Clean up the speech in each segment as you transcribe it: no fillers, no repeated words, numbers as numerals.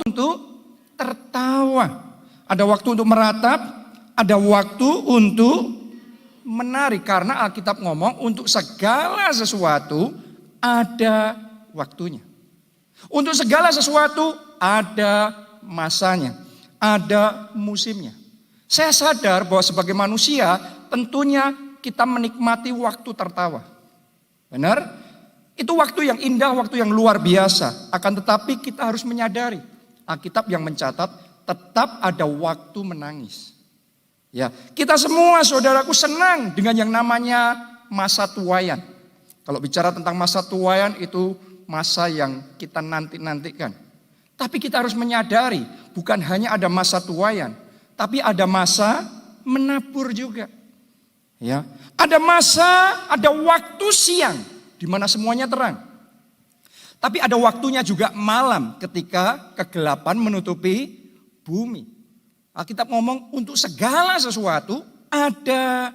untuk tertawa. Ada waktu untuk meratap, ada waktu untuk menari. Karena Alkitab ngomong untuk segala sesuatu ada waktunya. Untuk segala sesuatu ada masanya, ada musimnya. Saya sadar bahwa sebagai manusia tentunya kita menikmati waktu tertawa. Benar? Itu waktu yang indah, waktu yang luar biasa. Akan tetapi kita harus menyadari, Alkitab yang mencatat tetap ada waktu menangis. Ya, kita semua saudaraku senang dengan yang namanya masa tuaian. Kalau bicara tentang masa tuaian itu masa yang kita nanti-nantikan. Tapi kita harus menyadari bukan hanya ada masa tuaian, tapi ada masa menabur juga. Ya, ada masa, ada waktu siang di mana semuanya terang. Tapi ada waktunya juga malam ketika kegelapan menutupi bumi. Alkitab ngomong untuk segala sesuatu ada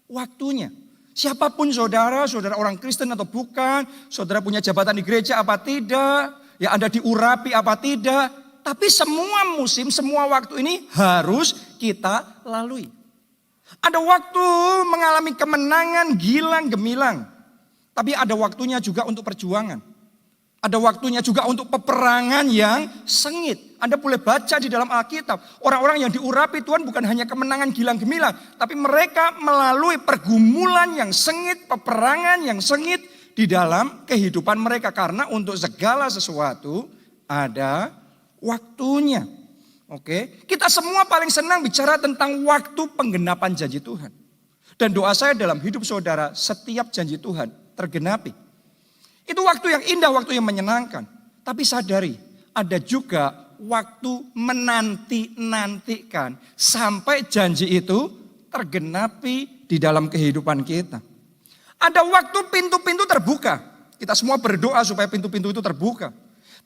waktunya. Siapapun saudara, saudara orang Kristen atau bukan, saudara punya jabatan di gereja apa tidak, ya Anda diurapi apa tidak, tapi semua musim, semua waktu ini harus kita lalui. Ada waktu mengalami kemenangan gilang gemilang, tapi ada waktunya juga untuk perjuangan. Ada waktunya juga untuk peperangan yang sengit. Anda boleh baca di dalam Alkitab. Orang-orang yang diurapi Tuhan bukan hanya kemenangan gilang gemilang. Tapi mereka melalui pergumulan yang sengit, peperangan yang sengit di dalam kehidupan mereka. Karena untuk segala sesuatu ada waktunya. Oke, kita semua paling senang bicara tentang waktu penggenapan janji Tuhan. Dan doa saya dalam hidup saudara, setiap janji Tuhan tergenapi. Itu waktu yang indah, waktu yang menyenangkan. Tapi sadari, ada juga waktu menanti-nantikan sampai janji itu tergenapi di dalam kehidupan kita. Ada waktu pintu-pintu terbuka. Kita semua berdoa supaya pintu-pintu itu terbuka.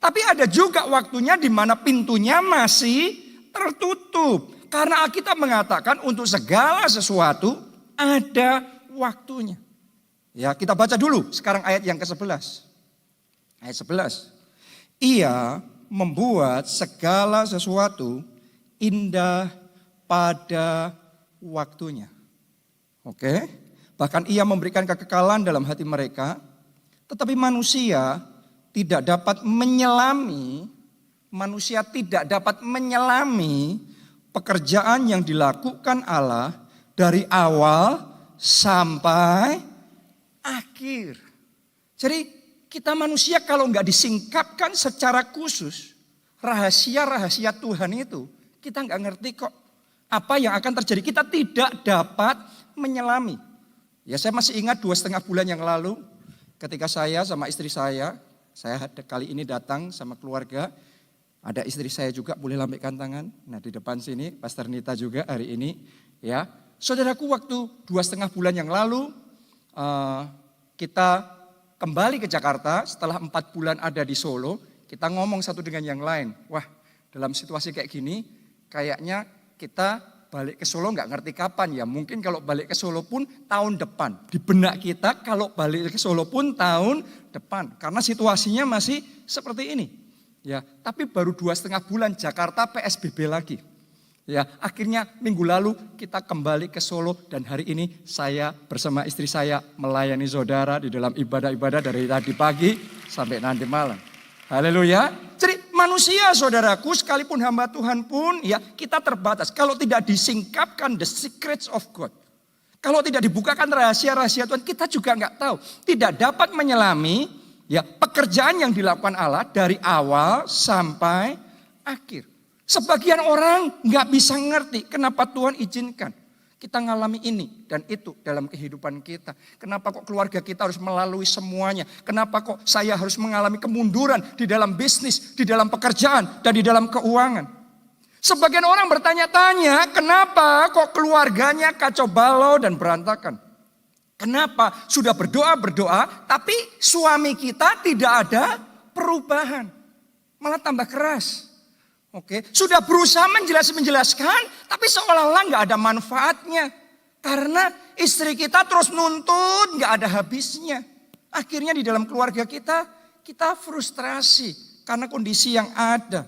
Tapi ada juga waktunya di mana pintunya masih tertutup. Karena Alkitab mengatakan untuk segala sesuatu ada waktunya. Ya, kita baca dulu sekarang ayat yang ke-11. Ayat 11. Ia membuat segala sesuatu indah pada waktunya. Oke. Bahkan ia memberikan kekekalan dalam hati mereka. Tetapi manusia tidak dapat menyelami pekerjaan yang dilakukan Allah dari awal sampai akhir. Jadi kita manusia kalau nggak disingkapkan secara khusus rahasia-rahasia Tuhan itu, kita nggak ngerti kok apa yang akan terjadi. Kita tidak dapat menyelami. Ya, saya masih ingat 2,5 bulan yang lalu ketika saya sama istri saya kali ini datang sama keluarga. Ada istri saya juga, boleh lambaikan tangan. Nah, di depan sini Pastor Nita juga hari ini. Ya, saudaraku, waktu 2,5 bulan yang lalu kita kembali ke Jakarta setelah 4 bulan ada di Solo. Kita ngomong satu dengan yang lain. Wah, dalam situasi kayak gini kayaknya kita balik ke Solo nggak ngerti kapan ya. Mungkin kalau balik ke Solo pun tahun depan. Di benak kita kalau balik ke Solo pun tahun depan. Karena situasinya masih seperti ini. Ya, tapi baru 2,5 bulan Jakarta PSBB lagi. Ya, akhirnya minggu lalu kita kembali ke Solo dan hari ini saya bersama istri saya melayani saudara di dalam ibadah-ibadah dari tadi pagi sampai nanti malam. Haleluya. Jadi manusia saudaraku sekalipun hamba Tuhan pun ya kita terbatas. Kalau tidak disingkapkan the secrets of God. Kalau tidak dibukakan rahasia-rahasia Tuhan kita juga nggak tahu. Tidak dapat menyelami ya pekerjaan yang dilakukan Allah dari awal sampai akhir. Sebagian orang nggak bisa ngerti kenapa Tuhan izinkan kita ngalami ini dan itu dalam kehidupan kita. Kenapa kok keluarga kita harus melalui semuanya? Kenapa kok saya harus mengalami kemunduran di dalam bisnis, di dalam pekerjaan, dan di dalam keuangan? Sebagian orang bertanya-tanya kenapa kok keluarganya kacau balau dan berantakan? Kenapa sudah berdoa tapi suami kita tidak ada perubahan, malah tambah keras. Oke, sudah berusaha menjelaskan, tapi seolah-olah nggak ada manfaatnya. Karena istri kita terus nuntut, nggak ada habisnya. Akhirnya di dalam keluarga kita frustrasi karena kondisi yang ada.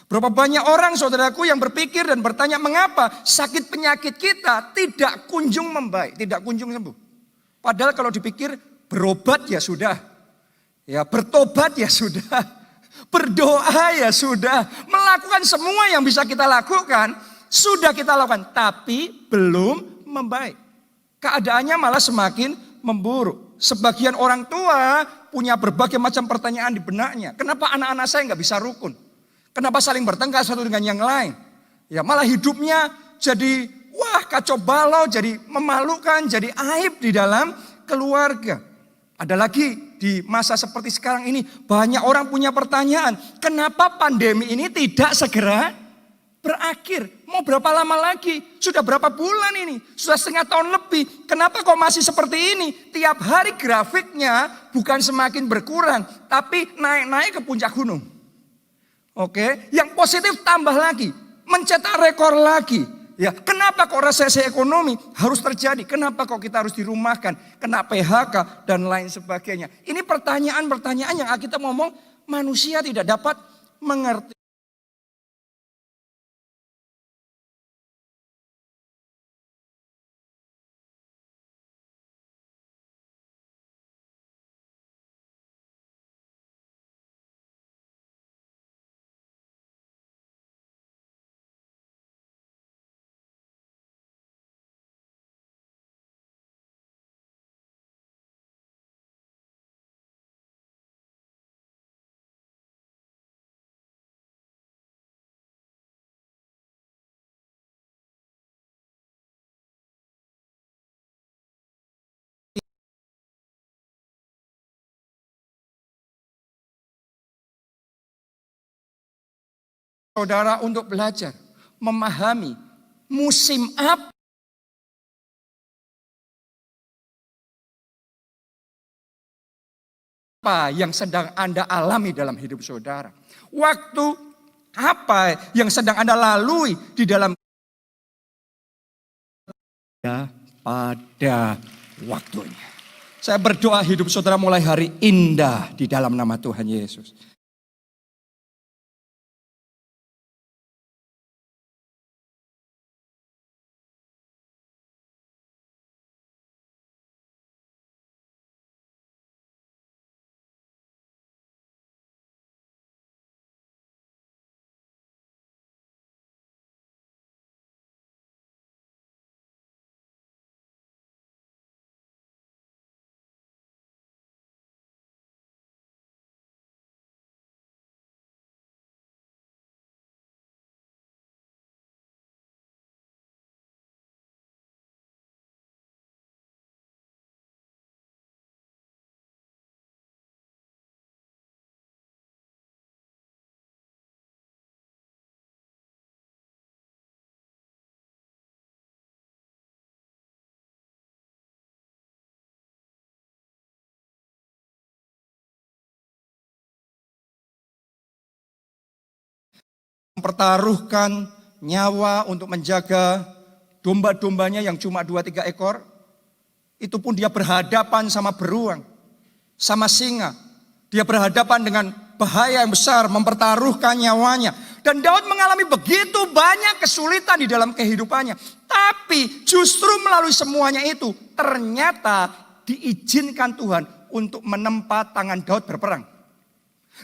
Berapa banyak orang saudaraku yang berpikir dan bertanya mengapa sakit penyakit kita tidak kunjung membaik, tidak kunjung sembuh. Padahal kalau dipikir berobat ya sudah, ya bertobat ya sudah, berdoa ya sudah, melakukan semua yang bisa kita lakukan, sudah kita lakukan, tapi belum membaik. Keadaannya malah semakin memburuk. Sebagian orang tua punya berbagai macam pertanyaan di benaknya. Kenapa anak-anak saya nggak bisa rukun? Kenapa saling bertengkar satu dengan yang lain? Ya malah hidupnya jadi kacau balau, jadi memalukan, jadi aib di dalam keluarga. Ada lagi di masa seperti sekarang ini banyak orang punya pertanyaan. Kenapa pandemi ini tidak segera berakhir? Mau berapa lama lagi? Sudah berapa bulan ini? Sudah setengah tahun lebih. Kenapa kok masih seperti ini? Tiap hari grafiknya bukan semakin berkurang, tapi naik-naik ke puncak gunung. Oke, yang positif tambah lagi, mencetak rekor lagi. Ya, kenapa kok resesi ekonomi harus terjadi? Kenapa kok kita harus dirumahkan, kena PHK dan lain sebagainya? Ini pertanyaan-pertanyaan yang kita ngomong manusia tidak dapat mengerti. Saudara untuk belajar, memahami musim apa yang sedang Anda alami dalam hidup saudara. Waktu apa yang sedang Anda lalui di dalam pada waktunya. Saya berdoa hidup saudara mulai hari indah di dalam nama Tuhan Yesus. Mempertaruhkan nyawa untuk menjaga domba-dombanya yang cuma 2-3 ekor. Itu pun dia berhadapan sama beruang, sama singa. Dia berhadapan dengan bahaya yang besar, mempertaruhkan nyawanya. Dan Daud mengalami begitu banyak kesulitan di dalam kehidupannya. Tapi justru melalui semuanya itu ternyata diizinkan Tuhan untuk menempa tangan Daud berperang.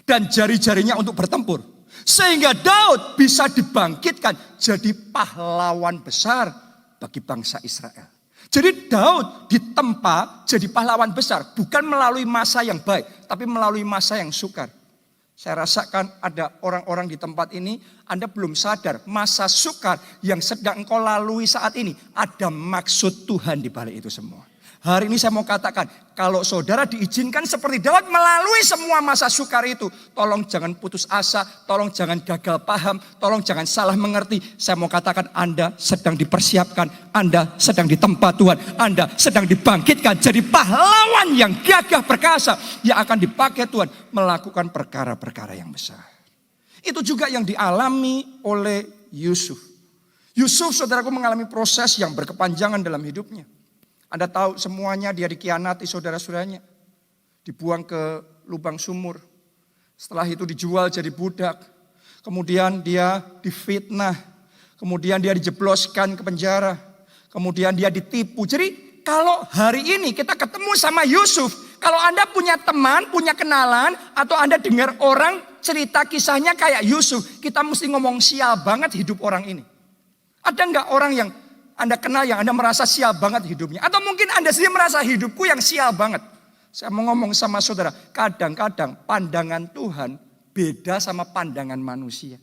Dan jari-jarinya untuk bertempur. Sehingga Daud bisa dibangkitkan jadi pahlawan besar bagi bangsa Israel. Jadi Daud ditempa jadi pahlawan besar. Bukan melalui masa yang baik, tapi melalui masa yang sukar. Saya rasakan ada orang-orang di tempat ini, Anda belum sadar masa sukar yang sedang engkau lalui saat ini. Ada maksud Tuhan di balik itu semua. Hari ini saya mau katakan, kalau saudara diizinkan seperti Daud melalui semua masa sukar itu, tolong jangan putus asa, tolong jangan gagal paham, tolong jangan salah mengerti. Saya mau katakan Anda sedang dipersiapkan, Anda sedang ditempa Tuhan, Anda sedang dibangkitkan jadi pahlawan yang gagah perkasa yang akan dipakai Tuhan melakukan perkara-perkara yang besar. Itu juga yang dialami oleh Yusuf. Yusuf saudaraku mengalami proses yang berkepanjangan dalam hidupnya. Anda tahu semuanya dia dikhianati saudara-saudaranya. Dibuang ke lubang sumur. Setelah itu dijual jadi budak. kemudian dia difitnah, kemudian dia dijebloskan ke penjara, kemudian dia ditipu. Jadi kalau hari ini kita ketemu sama Yusuf, kalau Anda punya teman, punya kenalan, atau Anda dengar orang cerita kisahnya kayak Yusuf, kita mesti ngomong sial banget hidup orang ini. Ada nggak orang yang Anda kenal yang Anda merasa sial banget hidupnya? Atau mungkin Anda sendiri merasa hidupku yang sial banget. Saya mau ngomong sama saudara, kadang-kadang pandangan Tuhan beda sama pandangan manusia.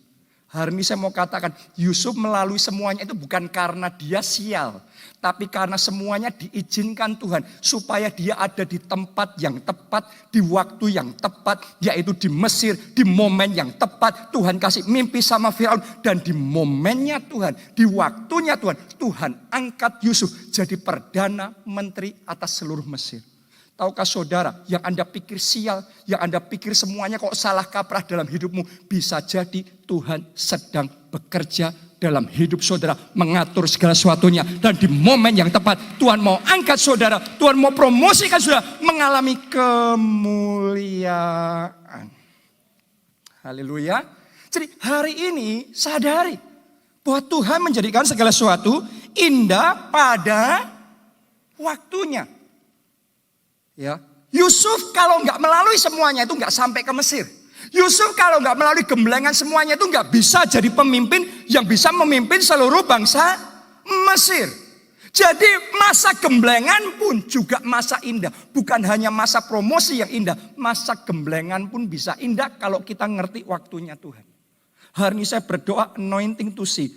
Hari ini saya mau katakan, Yusuf melalui semuanya itu bukan karena dia sial. Tapi karena semuanya diizinkan Tuhan. Supaya dia ada di tempat yang tepat, di waktu yang tepat. Yaitu di Mesir, di momen yang tepat. Tuhan kasih mimpi sama Firaun. Dan di momennya Tuhan, di waktunya Tuhan, Tuhan angkat Yusuf jadi Perdana Menteri atas seluruh Mesir. Tahukah saudara, yang Anda pikir sial, yang Anda pikir semuanya kok salah kaprah dalam hidupmu, bisa jadi Tuhan sedang bekerja dalam hidup saudara, mengatur segala sesuatunya. Dan di momen yang tepat, Tuhan mau angkat saudara, Tuhan mau promosikan saudara, mengalami kemuliaan. Haleluya. Jadi hari ini sadari bahwa Tuhan menjadikan segala sesuatu indah pada waktunya. Ya, Yusuf kalau nggak melalui semuanya itu nggak sampai ke Mesir. Yusuf kalau nggak melalui gemblengan semuanya itu nggak bisa jadi pemimpin yang bisa memimpin seluruh bangsa Mesir. Jadi masa gemblengan pun juga masa indah. Bukan hanya masa promosi yang indah. Masa gemblengan pun bisa indah kalau kita ngerti waktunya Tuhan. Hari ini saya berdoa anointing to see.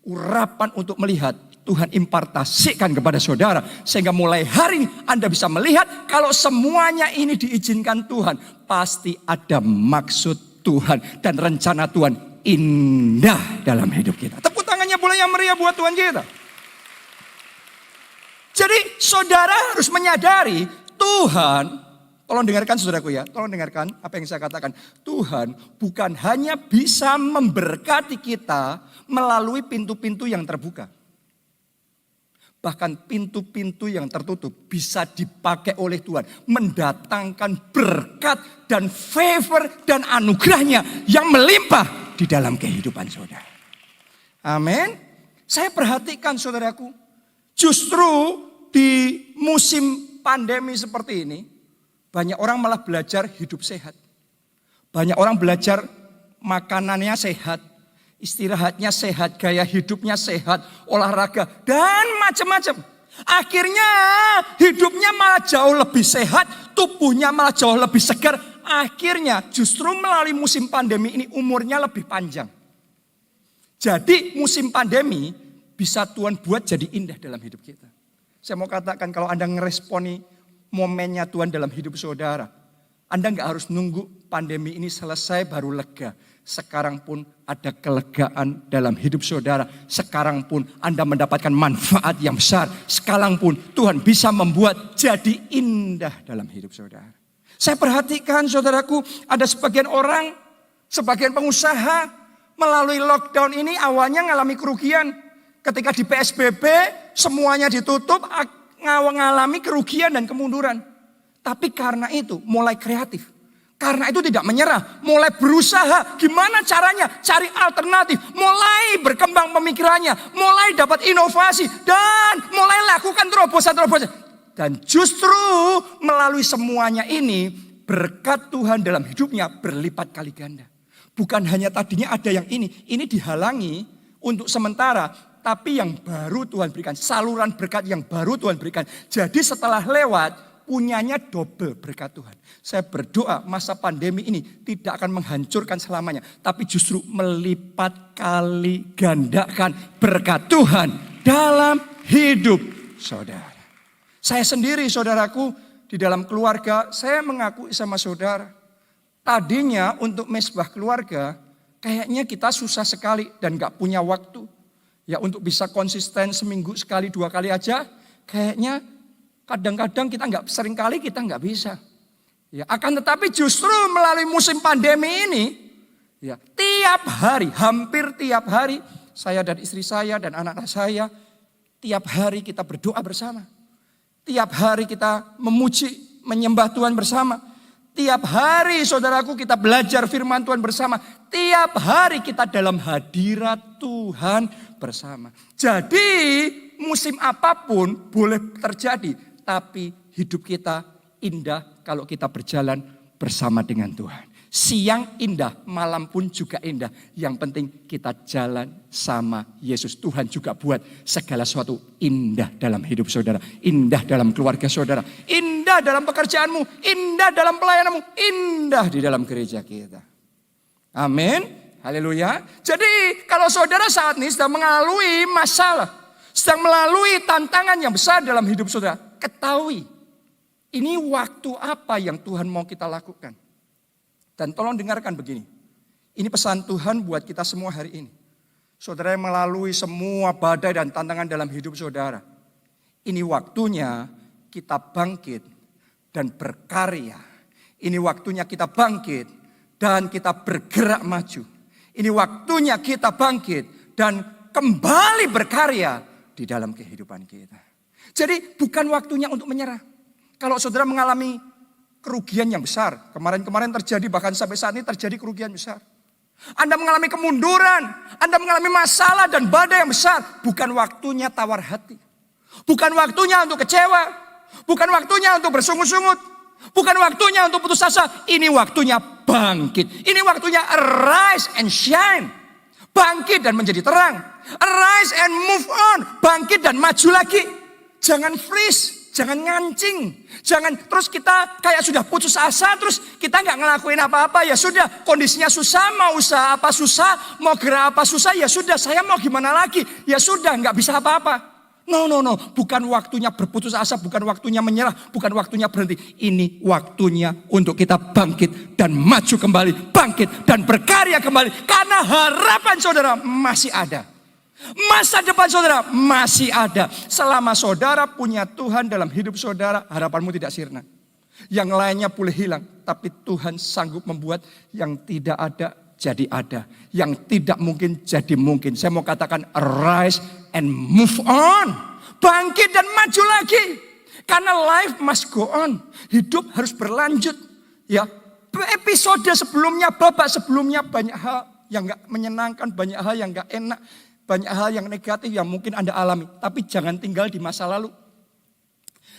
Urapan untuk melihat. Tuhan impartasikan kepada saudara. Sehingga mulai hari ini Anda bisa melihat kalau semuanya ini diizinkan Tuhan. Pasti ada maksud Tuhan. Dan rencana Tuhan indah dalam hidup kita. Tepuk tangannya boleh yang meriah buat Tuhan kita. Jadi saudara harus menyadari Tuhan. Tolong dengarkan saudaraku ya. Tolong dengarkan apa yang saya katakan. Tuhan bukan hanya bisa memberkati kita melalui pintu-pintu yang terbuka. Bahkan pintu-pintu yang tertutup bisa dipakai oleh Tuhan. Mendatangkan berkat dan favor dan anugerahnya yang melimpah di dalam kehidupan saudara. Amin. Saya perhatikan saudaraku. Justru di musim pandemi seperti ini. Banyak orang malah belajar hidup sehat. Banyak orang belajar makanannya sehat. Istirahatnya sehat, gaya hidupnya sehat, olahraga, dan macam-macam. Akhirnya hidupnya malah jauh lebih sehat, tubuhnya malah jauh lebih segar. Akhirnya justru melalui musim pandemi ini umurnya lebih panjang. Jadi musim pandemi bisa Tuhan buat jadi indah dalam hidup kita. Saya mau katakan kalau Anda ngeresponi momennya Tuhan dalam hidup saudara. Anda nggak harus nunggu pandemi ini selesai baru lega. Sekarang pun ada kelegaan dalam hidup saudara. Sekarang pun Anda mendapatkan manfaat yang besar. Sekarang pun Tuhan bisa membuat jadi indah dalam hidup saudara. Saya perhatikan saudaraku, ada sebagian orang, sebagian pengusaha melalui lockdown ini awalnya mengalami kerugian. Ketika di PSBB semuanya ditutup, mengalami kerugian dan kemunduran. Tapi karena itu mulai kreatif. Karena itu tidak menyerah, mulai berusaha gimana caranya, cari alternatif, mulai berkembang pemikirannya, mulai dapat inovasi dan mulai lakukan terobosan-terobosan. Dan justru melalui semuanya ini berkat Tuhan dalam hidupnya berlipat kali ganda. Bukan hanya tadinya ada yang ini dihalangi untuk sementara, tapi yang baru Tuhan berikan, saluran berkat yang baru Tuhan berikan. Jadi setelah lewat, punyanya double berkat Tuhan. Saya berdoa masa pandemi ini tidak akan menghancurkan selamanya. Tapi justru melipat kali gandakan berkat Tuhan dalam hidup saudara. Saya sendiri saudaraku di dalam keluarga saya mengakui sama saudara. Tadinya untuk mesbah keluarga kayaknya kita susah sekali dan gak punya waktu. Ya untuk bisa konsisten seminggu sekali 2 kali aja kayaknya kadang-kadang kita nggak bisa. Ya, akan tetapi justru melalui musim pandemi ini, ya, tiap hari, hampir tiap hari, saya dan istri saya dan anak-anak saya, tiap hari kita berdoa bersama. Tiap hari kita memuji, menyembah Tuhan bersama. Tiap hari saudaraku kita belajar firman Tuhan bersama. Tiap hari kita dalam hadirat Tuhan bersama. Jadi musim apapun boleh terjadi. Tapi hidup kita indah kalau kita berjalan bersama dengan Tuhan. Siang indah, malam pun juga indah. Yang penting kita jalan sama Yesus. Tuhan juga buat segala sesuatu indah dalam hidup saudara. Indah dalam keluarga saudara. Indah dalam pekerjaanmu. Indah dalam pelayananmu. Indah di dalam gereja kita. Amin. Haleluya. Jadi kalau saudara saat ini sedang mengalami masalah. Sedang melalui tantangan yang besar dalam hidup saudara. Ketahui. Ini waktu apa yang Tuhan mau kita lakukan. Dan tolong dengarkan begini. Ini pesan Tuhan buat kita semua hari ini. Saudara yang melalui semua badai dan tantangan dalam hidup saudara. Ini waktunya kita bangkit dan berkarya. Ini waktunya kita bangkit dan kita bergerak maju. Ini waktunya kita bangkit dan kembali berkarya di dalam kehidupan kita. Jadi bukan waktunya untuk menyerah. Kalau saudara mengalami kerugian yang besar. Kemarin-kemarin terjadi, bahkan sampai saat ini terjadi kerugian besar. Anda mengalami kemunduran. Anda mengalami masalah dan badai yang besar. Bukan waktunya tawar hati. Bukan waktunya untuk kecewa. Bukan waktunya untuk bersungut-sungut. Bukan waktunya untuk putus asa. Ini waktunya bangkit. Ini waktunya arise and shine. Bangkit dan menjadi terang. Arise and move on. Bangkit dan maju lagi. Jangan freeze. Jangan ngancing, jangan terus kita kayak sudah putus asa, terus kita nggak ngelakuin apa-apa. Ya sudah, kondisinya susah, mau usaha apa susah, mau gerak apa susah, ya sudah, saya mau gimana lagi? Ya sudah, nggak bisa apa-apa. No, bukan waktunya berputus asa, bukan waktunya menyerah, bukan waktunya berhenti. Ini waktunya untuk kita bangkit dan maju kembali, bangkit dan berkarya kembali. Karena harapan saudara masih ada. Masa depan saudara masih ada. Selama saudara punya Tuhan dalam hidup saudara, harapanmu tidak sirna. Yang lainnya boleh hilang, tapi Tuhan sanggup membuat yang tidak ada jadi ada. Yang tidak mungkin jadi mungkin. Saya mau katakan arise and move on. Bangkit dan maju lagi. Karena life must go on. Hidup harus berlanjut. Ya, episode sebelumnya, babak sebelumnya banyak hal yang gak menyenangkan, banyak hal yang gak enak. Banyak hal yang negatif yang mungkin Anda alami. Tapi jangan tinggal di masa lalu.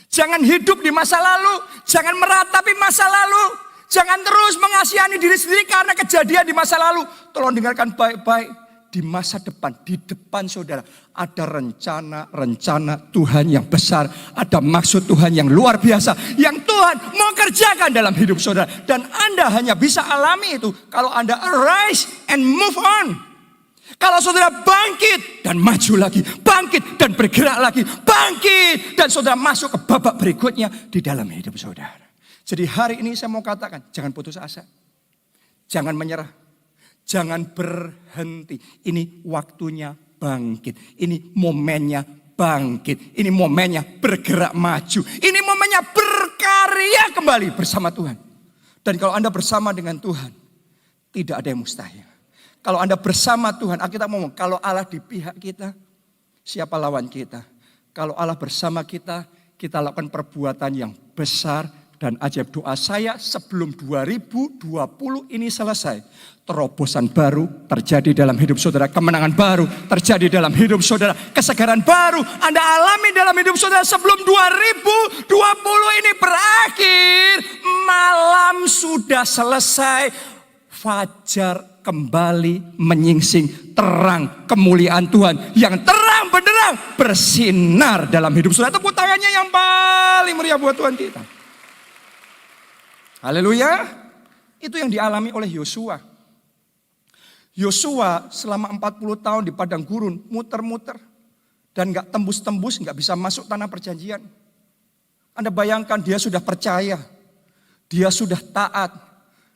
Jangan hidup di masa lalu. Jangan meratapi masa lalu. Jangan terus mengasihani diri sendiri karena kejadian di masa lalu. Tolong dengarkan baik-baik. Di masa depan, di depan saudara. Ada rencana Tuhan yang besar. Ada maksud Tuhan yang luar biasa. Yang Tuhan mau kerjakan dalam hidup saudara. Dan Anda hanya bisa alami itu kalau Anda arise and move on. Kalau saudara bangkit dan maju lagi, bangkit dan bergerak lagi, bangkit dan saudara masuk ke babak berikutnya di dalam hidup saudara. Jadi hari ini saya mau katakan, jangan putus asa, jangan menyerah, jangan berhenti. Ini waktunya bangkit, ini momennya bangkit, ini momennya bergerak maju, ini momennya berkarya kembali bersama Tuhan. Dan kalau Anda bersama dengan Tuhan, tidak ada yang mustahil. Kalau Anda bersama Tuhan, Alkitab ngomong, kalau Allah di pihak kita, siapa lawan kita? Kalau Allah bersama kita, kita lakukan perbuatan yang besar dan ajaib. Doa saya sebelum 2020 ini selesai, terobosan baru terjadi dalam hidup saudara, kemenangan baru terjadi dalam hidup saudara, kesegaran baru Anda alami dalam hidup saudara sebelum 2020 ini berakhir. Malam sudah selesai, fajar kembali menyingsing, terang kemuliaan Tuhan yang terang benderang bersinar dalam hidup saudara. Tepuk tangannya yang paling meriah buat Tuhan kita. Haleluya. Itu yang dialami oleh Yosua. Yosua selama 40 tahun di padang gurun muter-muter dan gak tembus-tembus, gak bisa masuk tanah perjanjian. Anda bayangkan, dia sudah percaya, dia sudah taat,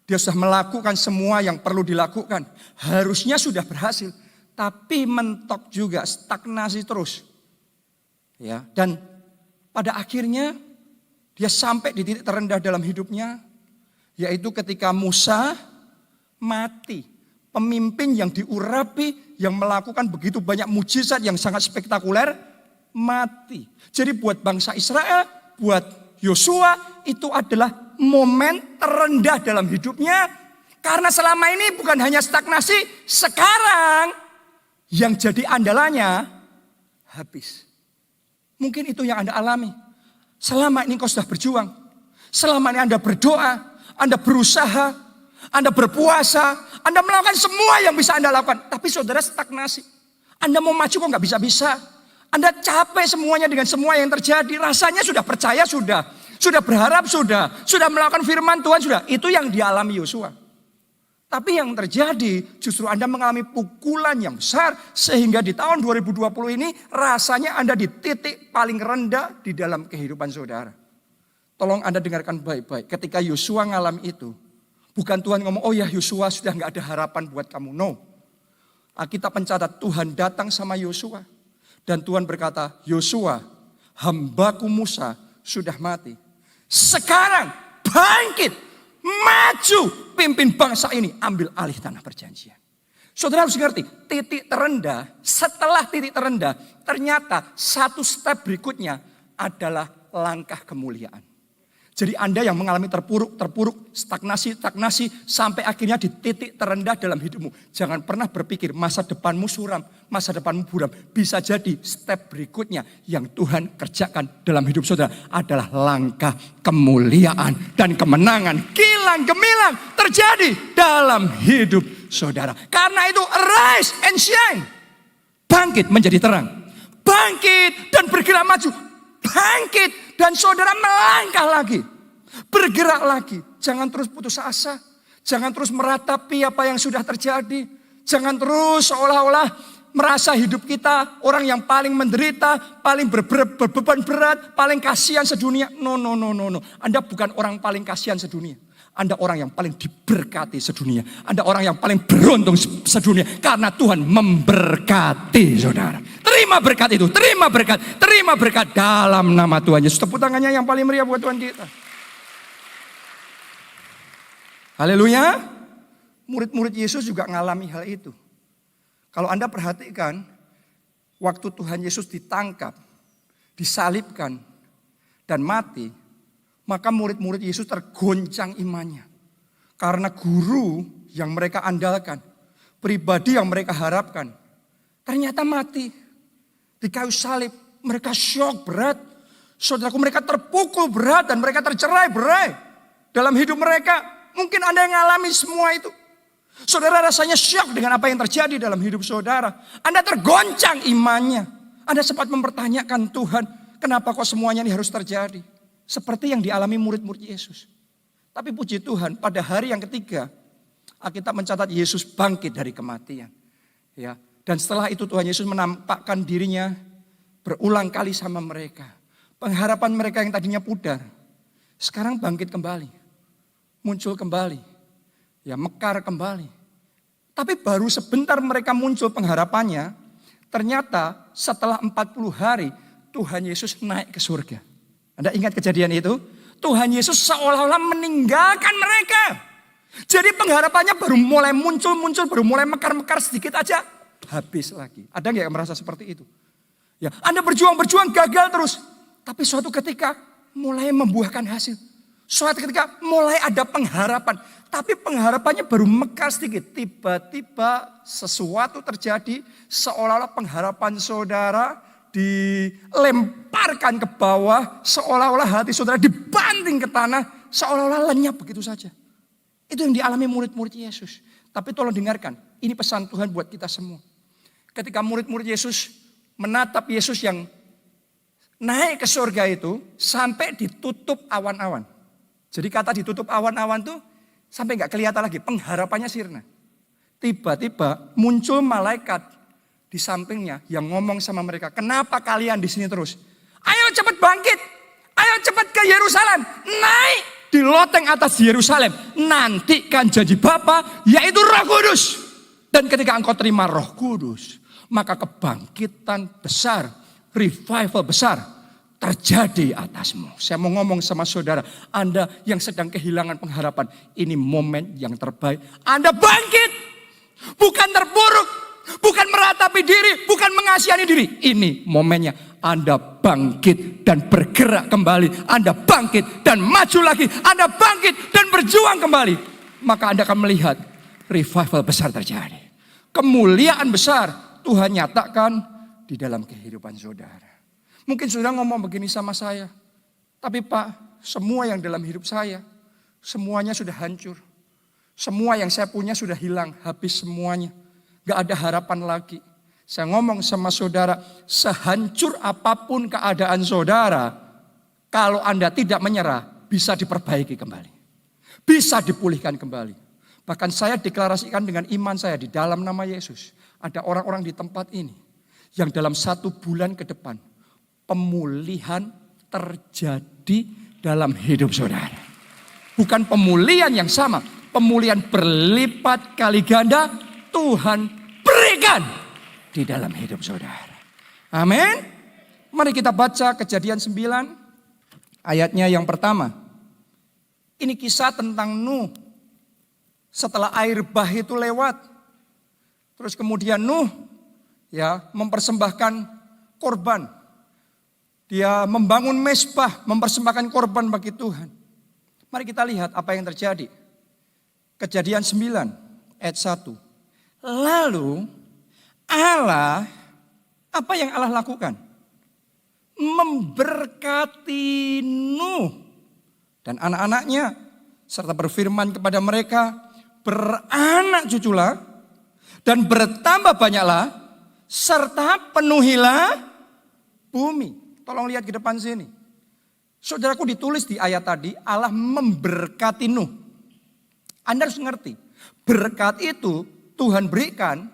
dia sudah melakukan semua yang perlu dilakukan. Harusnya sudah berhasil. Tapi mentok juga, stagnasi terus. Ya, dan pada akhirnya dia sampai di titik terendah dalam hidupnya. Yaitu ketika Musa mati. Pemimpin yang diurapi, yang melakukan begitu banyak mujizat yang sangat spektakuler, mati. Jadi buat bangsa Israel, buat Yosua itu adalah momen terendah dalam hidupnya. Karena selama ini bukan hanya stagnasi, sekarang yang jadi andalannya habis. Mungkin itu yang Anda alami. Selama ini kau sudah berjuang. Selama ini Anda berdoa, Anda berusaha, Anda berpuasa, Anda melakukan semua yang bisa Anda lakukan. Tapi saudara stagnasi. Anda mau maju kok nggak bisa-bisa. Anda capek semuanya dengan semua yang terjadi. Rasanya sudah percaya sudah berharap sudah melakukan firman Tuhan sudah. Itu yang dialami Yosua. Tapi yang terjadi justru Anda mengalami pukulan yang besar. Sehingga di tahun 2020 ini rasanya Anda di titik paling rendah di dalam kehidupan saudara. Tolong Anda dengarkan baik-baik. Ketika Yosua ngalami itu. Bukan Tuhan ngomong, oh ya Yosua sudah gak ada harapan buat kamu. No. Alkitab mencatat Tuhan datang sama Yosua. Dan Tuhan berkata, Yosua, hambaku Musa sudah mati. Sekarang bangkit. Maju, pimpin bangsa ini, ambil alih tanah perjanjian. Saudara harus ngerti, titik terendah, setelah titik terendah, ternyata satu step berikutnya adalah langkah kemuliaan. Jadi Anda yang mengalami terpuruk, stagnasi, sampai akhirnya di titik terendah dalam hidupmu. Jangan pernah berpikir masa depanmu suram, masa depanmu buram. Bisa jadi step berikutnya yang Tuhan kerjakan dalam hidup saudara adalah langkah kemuliaan dan kemenangan. Kilang gemilang terjadi dalam hidup saudara. Karena itu arise and shine. Bangkit menjadi terang. Bangkit dan bergerak maju. Bangkit dan saudara melangkah lagi. Bergerak lagi. Jangan terus putus asa. Jangan terus meratapi apa yang sudah terjadi. Jangan terus seolah-olah merasa hidup kita orang yang paling menderita, paling berbeban berat, paling kasihan sedunia. No. Anda bukan orang paling kasihan sedunia. Anda orang yang paling diberkati sedunia. Anda orang yang paling beruntung sedunia. Karena Tuhan memberkati saudara. Terima berkat itu, terima berkat dalam nama Tuhan Yesus. Tepuk tangannya yang paling meriah buat Tuhan kita. Haleluya. Murid-murid Yesus juga mengalami hal itu. Kalau Anda perhatikan, waktu Tuhan Yesus ditangkap, disalibkan, dan mati, maka murid-murid Yesus tergoncang imannya. Karena guru yang mereka andalkan, pribadi yang mereka harapkan, ternyata mati. Di kayu salib, mereka syok berat. Saudaraku, mereka terpukul berat dan mereka tercerai-berai. Dalam hidup mereka, mungkin Anda yang mengalami semua itu. Saudara rasanya syok dengan apa yang terjadi dalam hidup saudara. Anda tergoncang imannya. Anda sempat mempertanyakan Tuhan, kenapa kok semuanya ini harus terjadi? Seperti yang dialami murid-murid Yesus. Tapi puji Tuhan, pada hari yang ketiga, Alkitab mencatat Yesus bangkit dari kematian. Ya. Dan setelah itu Tuhan Yesus menampakkan dirinya berulang kali sama mereka. Pengharapan mereka yang tadinya pudar, sekarang bangkit kembali. Muncul kembali. Ya, mekar kembali. Tapi baru sebentar mereka muncul pengharapannya, ternyata setelah 40 hari Tuhan Yesus naik ke surga. Anda ingat kejadian itu? Tuhan Yesus seolah-olah meninggalkan mereka. Jadi pengharapannya baru mulai muncul, baru mulai mekar-mekar sedikit aja. Habis lagi. Ada nggak yang merasa seperti itu? Ya, Anda berjuang gagal terus. Tapi suatu ketika mulai membuahkan hasil. Suatu ketika mulai ada pengharapan. Tapi pengharapannya baru mekar sedikit. Tiba-tiba sesuatu terjadi. Seolah-olah pengharapan saudara dilemparkan ke bawah. Seolah-olah hati saudara dibanting ke tanah. Seolah-olah lenyap begitu saja. Itu yang dialami murid-murid Yesus. Tapi tolong dengarkan. Ini pesan Tuhan buat kita semua. Ketika murid-murid Yesus menatap Yesus yang naik ke surga itu sampai ditutup awan-awan. Jadi kata ditutup awan-awan tuh sampai gak kelihatan lagi, pengharapannya sirna. Tiba-tiba muncul malaikat di sampingnya yang ngomong sama mereka, kenapa kalian di sini terus? Ayo cepat bangkit, ayo cepat ke Yerusalem, naik di loteng atas Yerusalem. Nantikan janji Bapa yaitu Roh Kudus. Dan ketika engkau terima Roh Kudus, maka kebangkitan besar, revival besar terjadi atasmu. Saya mau ngomong sama saudara, Anda yang sedang kehilangan pengharapan, ini momen yang terbaik. Anda bangkit, bukan terpuruk, bukan meratapi diri, bukan mengasihani diri. Ini momennya Anda bangkit dan bergerak kembali. Anda bangkit dan maju lagi. Anda bangkit dan berjuang kembali. Maka Anda akan melihat revival besar terjadi. Kemuliaan besar Tuhan nyatakan di dalam kehidupan saudara. Mungkin saudara ngomong begini sama saya. Tapi Pak, semua yang dalam hidup saya, semuanya sudah hancur. Semua yang saya punya sudah hilang, habis semuanya. Gak ada harapan lagi. Saya ngomong sama saudara, sehancur apapun keadaan saudara, kalau Anda tidak menyerah, bisa diperbaiki kembali. Bisa dipulihkan kembali. Bahkan saya deklarasikan dengan iman saya di dalam nama Yesus. Ada orang-orang di tempat ini yang dalam 1 bulan ke depan, pemulihan terjadi dalam hidup saudara. Bukan pemulihan yang sama, pemulihan berlipat kali ganda Tuhan berikan di dalam hidup saudara. Amin. Mari kita baca Kejadian 9 ayatnya yang pertama. Ini kisah tentang Nuh. Setelah air bah itu lewat. Terus kemudian Nuh mempersembahkan korban. Dia membangun mezbah, mempersembahkan korban bagi Tuhan. Mari kita lihat apa yang terjadi. Kejadian 9 ayat 1. Lalu Allah, apa yang Allah lakukan? Memberkati Nuh dan anak-anaknya, serta berfirman kepada mereka, beranak cuculah dan bertambah banyaklah, serta penuhilah bumi. Tolong lihat ke depan sini. Saudaraku, ditulis di ayat tadi, Allah memberkati Nuh. Anda harus ngerti, berkat itu Tuhan berikan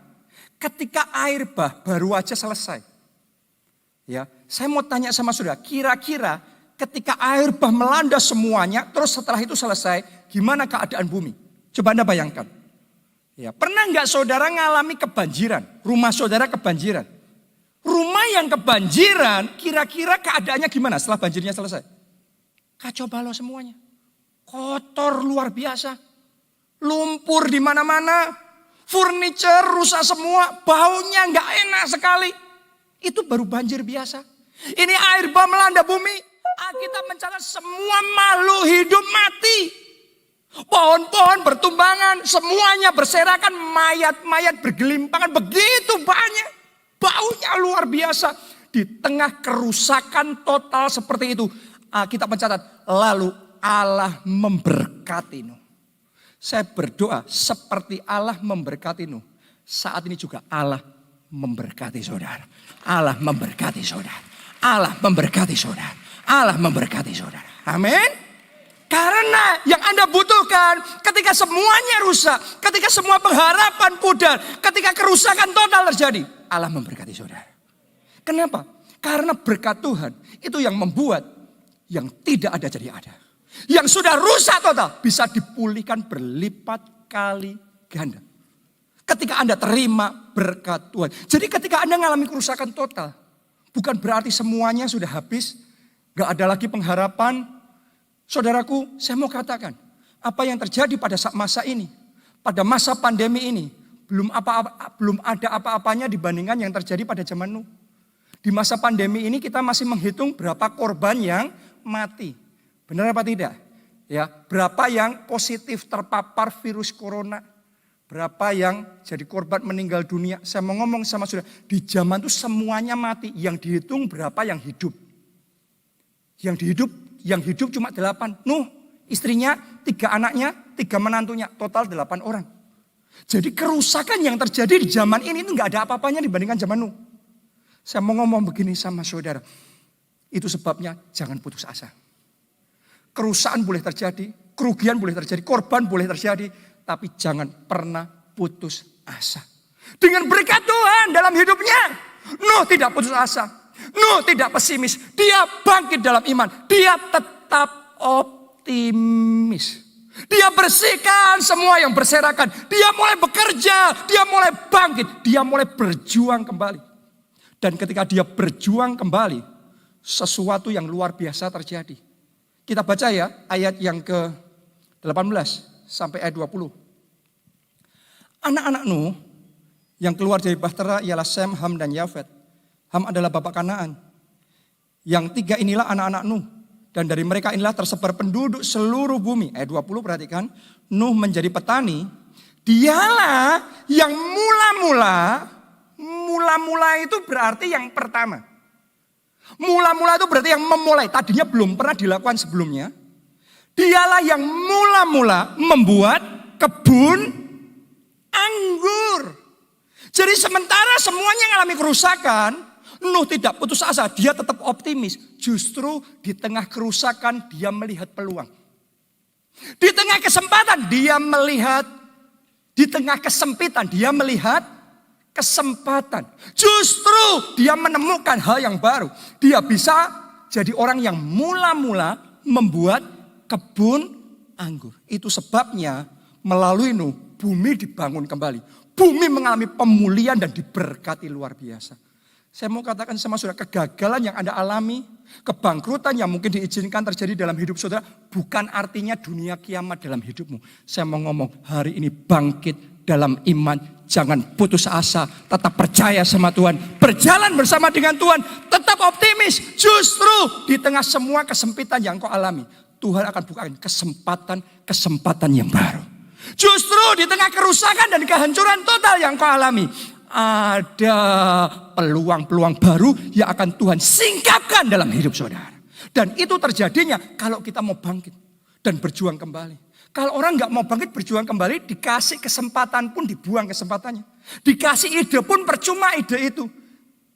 ketika air bah baru aja selesai. Ya, saya mau tanya sama saudara, kira-kira ketika air bah melanda semuanya, terus setelah itu selesai, gimana keadaan bumi? Coba Anda bayangkan. Ya, pernah nggak saudara ngalami kebanjiran? Rumah saudara kebanjiran. Rumah yang kebanjiran, kira-kira keadaannya gimana setelah banjirnya selesai? Kacau balau semuanya. Kotor luar biasa. Lumpur di mana-mana. Furniture rusak semua, baunya nggak enak sekali. Itu baru banjir biasa. Ini air bah melanda bumi. Alkitab mencatat semua makhluk hidup mati. Pohon-pohon bertumbangan, semuanya berserakan, mayat-mayat bergelimpangan, begitu banyak. Baunya luar biasa. Di tengah kerusakan total seperti itu, Alkitab mencatat, lalu Allah memberkati Nuh. Saya berdoa seperti Allah memberkati Nuh. Saat ini juga Allah memberkati saudara. Allah memberkati saudara. Allah memberkati saudara. Allah memberkati saudara. Amin. Karena yang Anda butuhkan ketika semuanya rusak, ketika semua pengharapan pudar, ketika kerusakan total terjadi, Allah memberkati saudara. Kenapa? Karena berkat Tuhan itu yang membuat yang tidak ada jadi ada. Yang sudah rusak total bisa dipulihkan berlipat kali ganda. Ketika Anda terima berkat Tuhan. Jadi ketika Anda mengalami kerusakan total, bukan berarti semuanya sudah habis, gak ada lagi pengharapan. Saudaraku, saya mau katakan, apa yang terjadi pada masa ini, pada masa pandemi ini, belum ada apa-apanya dibandingkan yang terjadi pada zaman Nuh. Di masa pandemi ini kita masih menghitung berapa korban yang mati. Benar apa tidak? Ya, berapa yang positif terpapar virus corona? Berapa yang jadi korban meninggal dunia? Saya mau ngomong sama saudara, di zaman itu semuanya mati. Yang dihitung berapa yang hidup? Yang hidup cuma 8. Nuh, istrinya, 3 anaknya, 3 menantunya, total 8 orang. Jadi kerusakan yang terjadi di zaman ini itu nggak ada apa-apanya dibandingkan zaman Nuh. Saya mau ngomong begini sama saudara, itu sebabnya jangan putus asa. Kerusakan boleh terjadi, kerugian boleh terjadi, korban boleh terjadi, tapi jangan pernah putus asa. Dengan berkat Tuhan dalam hidupnya, Nuh tidak putus asa. Nuh tidak pesimis, dia bangkit dalam iman, dia tetap optimis. Dia bersihkan semua yang berserakan, dia mulai bekerja, dia mulai bangkit, dia mulai berjuang kembali. Dan ketika dia berjuang kembali, sesuatu yang luar biasa terjadi. Kita baca ya ayat yang ke-18 sampai ayat 20. Anak-anak Nuh yang keluar dari bahtera ialah Sem, Ham dan Yafet. Ham adalah bapak Kanaan. Yang 3 inilah anak-anak Nuh. Dan dari mereka inilah tersebar penduduk seluruh bumi. Ayat 20 perhatikan. Nuh menjadi petani. Dialah yang mula-mula itu berarti yang pertama. Mula-mula itu berarti yang memulai. Tadinya belum pernah dilakukan sebelumnya. Dialah yang mula-mula membuat kebun anggur. Jadi sementara semuanya mengalami kerusakan, Nuh tidak putus asa, dia tetap optimis. Justru di tengah kerusakan dia melihat peluang. Di tengah kesempatan dia melihat, di tengah kesempitan dia melihat kesempatan. Justru dia menemukan hal yang baru. Dia bisa jadi orang yang mula-mula membuat kebun anggur. Itu sebabnya melalui Nuh bumi dibangun kembali. Bumi mengalami pemulihan dan diberkati luar biasa. Saya mau katakan sama saudara, kegagalan yang Anda alami, kebangkrutan yang mungkin diizinkan terjadi dalam hidup saudara, bukan artinya dunia kiamat dalam hidupmu. Saya mau ngomong, hari ini bangkit dalam iman, jangan putus asa, tetap percaya sama Tuhan, berjalan bersama dengan Tuhan, tetap optimis. Justru di tengah semua kesempitan yang kau alami, Tuhan akan bukakan kesempatan yang baru. Justru di tengah kerusakan dan kehancuran total yang kau alami, ada peluang-peluang baru yang akan Tuhan singkapkan dalam hidup saudara. Dan itu terjadinya kalau kita mau bangkit dan berjuang kembali. Kalau orang gak mau bangkit berjuang kembali, dikasih kesempatan pun dibuang kesempatannya. Dikasih ide pun percuma ide itu.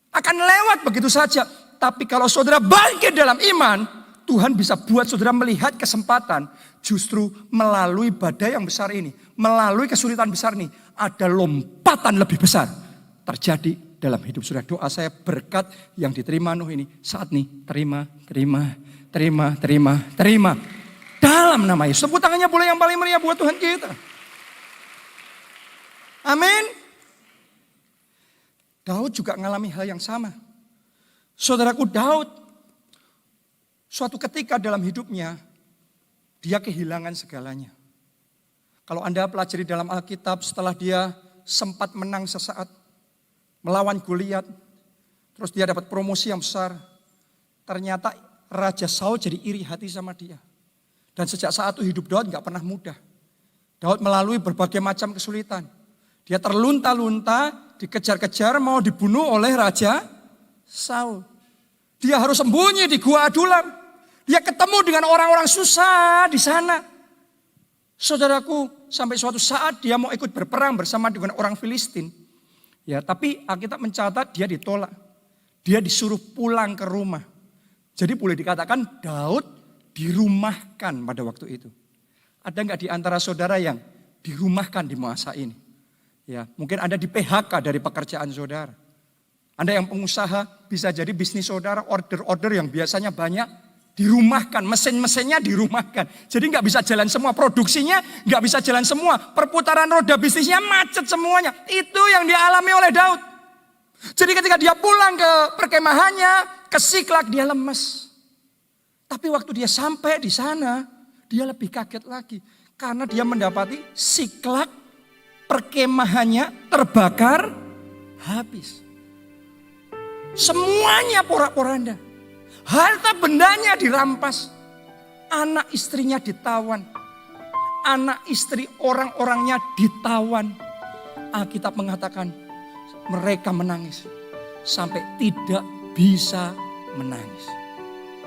Akan lewat begitu saja. Tapi kalau saudara bangkit dalam iman, Tuhan bisa buat saudara melihat kesempatan. Justru melalui badai yang besar ini, melalui kesulitan besar ini, ada lompatan lebih besar terjadi dalam hidup saudara. Doa saya berkat yang diterima Nuh ini saat ini terima. Dalam nama Yesus. Tepuk tangannya boleh yang paling meriah buat Tuhan kita. Amin. Daud juga mengalami hal yang sama. Saudaraku Daud, suatu ketika dalam hidupnya, dia kehilangan segalanya. Kalau Anda pelajari dalam Alkitab, setelah dia sempat menang sesaat, melawan Goliat, terus dia dapat promosi yang besar, ternyata Raja Saul jadi iri hati sama dia. Dan sejak saat itu hidup Daud gak pernah mudah. Daud melalui berbagai macam kesulitan. Dia terlunta-lunta, dikejar-kejar, mau dibunuh oleh Raja Saul. Dia harus sembunyi di Gua Adulam. Dia ketemu dengan orang-orang susah di sana. Saudaraku, sampai suatu saat dia mau ikut berperang bersama dengan orang Filistin. Ya, tapi Alkitab mencatat dia ditolak. Dia disuruh pulang ke rumah. Jadi boleh dikatakan Daud dirumahkan pada waktu itu. Ada enggak di antara saudara yang dirumahkan di masa ini? Ya, mungkin Anda di PHK dari pekerjaan saudara. Anda yang pengusaha, bisa jadi bisnis saudara, order-order yang biasanya banyak, dirumahkan, mesin-mesinnya dirumahkan. Jadi nggak bisa jalan semua, produksinya nggak bisa jalan semua. Perputaran roda bisnisnya macet semuanya. Itu yang dialami oleh Daud. Jadi ketika dia pulang ke perkemahannya, ke Siklak, dia lemes. Tapi waktu dia sampai di sana, dia lebih kaget lagi. Karena dia mendapati Siklak perkemahannya terbakar habis. Semuanya porak-poranda. Harta bendanya dirampas. Anak istrinya ditawan. Anak istri orang-orangnya ditawan. Alkitab mengatakan mereka menangis. Sampai tidak bisa menangis.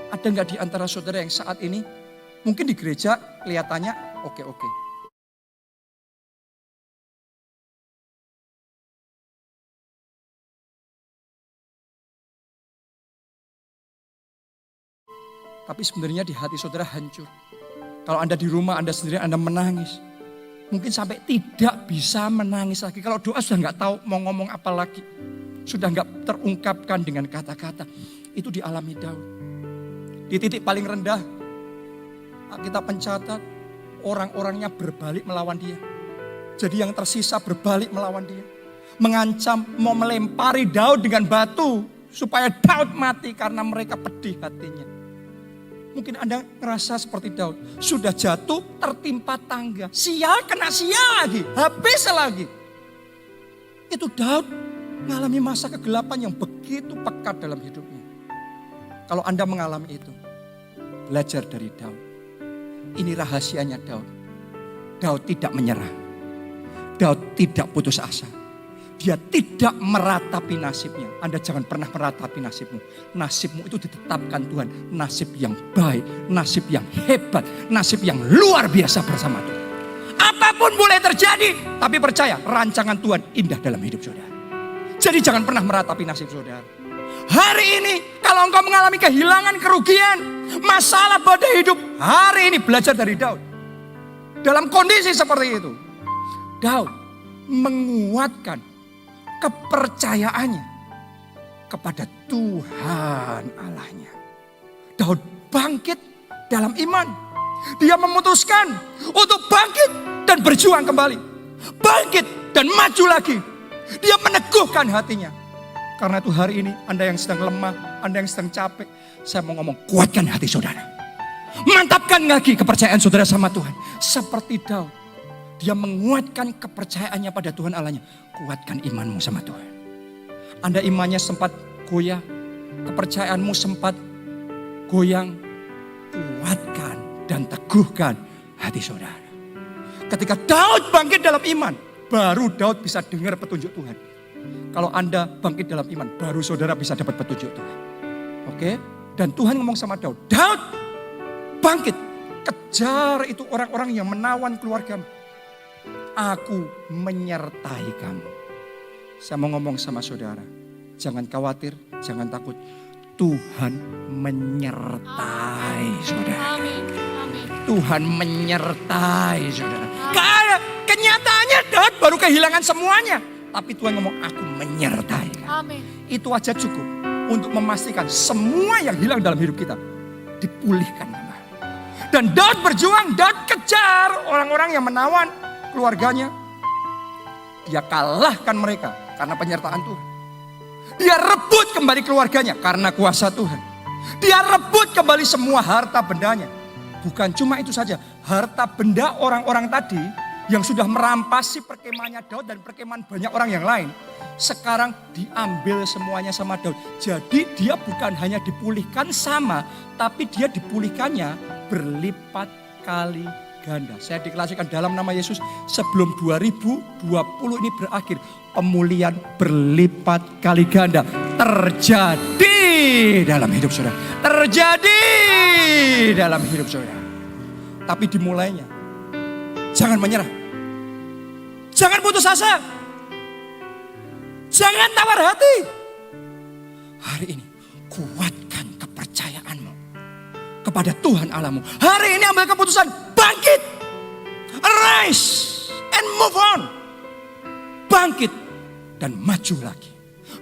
Ada enggak di antara saudara yang saat ini mungkin di gereja kelihatannya oke-oke. Tapi sebenarnya di hati saudara hancur. Kalau Anda di rumah Anda sendiri Anda menangis. Mungkin sampai tidak bisa menangis lagi. Kalau doa sudah enggak tahu mau ngomong apa lagi. Sudah enggak terungkapkan dengan kata-kata. Itu dialami Daud. Di titik paling rendah, kita mencatat orang-orangnya berbalik melawan dia. Jadi yang tersisa berbalik melawan dia. Mengancam mau melempari Daud dengan batu. Supaya Daud mati karena mereka pedih hatinya. Mungkin Anda ngerasa seperti Daud. Sudah jatuh tertimpa tangga. Sial kena sial lagi. Habis lagi. Itu Daud mengalami masa kegelapan yang begitu pekat dalam hidupnya. Kalau Anda mengalami itu, belajar dari Daud. Ini rahasianya Daud. Daud tidak menyerah. Daud tidak putus asa. Dia tidak meratapi nasibnya. Anda jangan pernah meratapi nasibmu. Nasibmu itu ditetapkan Tuhan. Nasib yang baik, nasib yang hebat, nasib yang luar biasa bersama Tuhan. Apapun boleh terjadi, tapi percaya rancangan Tuhan indah dalam hidup saudara. Jadi jangan pernah meratapi nasib saudara. Hari ini kalau engkau mengalami kehilangan, kerugian, masalah pada hidup, hari ini belajar dari Daud. Dalam kondisi seperti itu, Daud menguatkan kepercayaannya kepada Tuhan Allahnya. Daud bangkit dalam iman. Dia memutuskan untuk bangkit dan berjuang kembali. Bangkit dan maju lagi. Dia meneguhkan hatinya. Karena itu hari ini Anda yang sedang lemah, Anda yang sedang capek, saya mau ngomong, kuatkan hati saudara. Mantapkan lagi kepercayaan saudara sama Tuhan. Seperti Daud, dia menguatkan kepercayaannya pada Tuhan Allahnya. Kuatkan imanmu sama Tuhan. Anda imannya sempat goyah, kepercayaanmu sempat goyang, kuatkan dan teguhkan hati saudara. Ketika Daud bangkit dalam iman, baru Daud bisa dengar petunjuk Tuhan. Kalau Anda bangkit dalam iman, baru saudara bisa dapat petunjuk Tuhan. Oke? Dan Tuhan ngomong sama Daud, Daud bangkit, kejar itu orang-orang yang menawan keluargamu. Aku menyertai kamu. Saya mau ngomong sama saudara, jangan khawatir, jangan takut. Tuhan menyertai saudara. Amin. Amin. Tuhan menyertai saudara. Kenyataannya Daud baru kehilangan semuanya. Tapi Tuhan ngomong, aku menyertai kamu. Amin. Itu aja cukup untuk memastikan semua yang hilang dalam hidup kita dipulihkan kembali. Dan Daud berjuang, Daud kejar orang-orang yang menawan keluarganya. Dia kalahkan mereka karena penyertaan Tuhan. Dia rebut kembali keluarganya karena kuasa Tuhan. Dia rebut kembali semua harta bendanya. Bukan cuma itu saja, harta benda orang-orang tadi yang sudah merampasi perkemahannya Daud dan perkemahan banyak orang yang lain, sekarang diambil semuanya sama Daud. Jadi dia bukan hanya dipulihkan sama, tapi dia dipulihkannya berlipat kali ganda. Saya deklarasikan dalam nama Yesus, sebelum 2020 ini berakhir, pemulihan berlipat kali ganda terjadi dalam hidup saudara. Terjadi dalam hidup saudara. Tapi dimulainya, jangan menyerah. Jangan putus asa. Jangan tawar hati. Hari ini kuatkan kepercayaanmu kepada Tuhan Allahmu. Hari ini ambil keputusan, bangkit. Arise and move on. Bangkit dan maju lagi.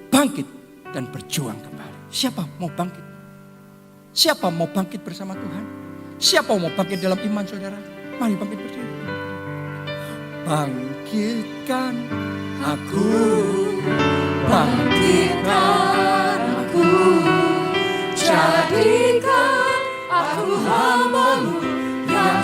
Bangkit dan berjuang kembali. Siapa mau bangkit? Siapa mau bangkit bersama Tuhan? Siapa mau bangkit dalam iman saudara? Mari bangkit bersama. Bangkitkan aku, Bangkitkan aku, jadikan aku hamba-Mu yang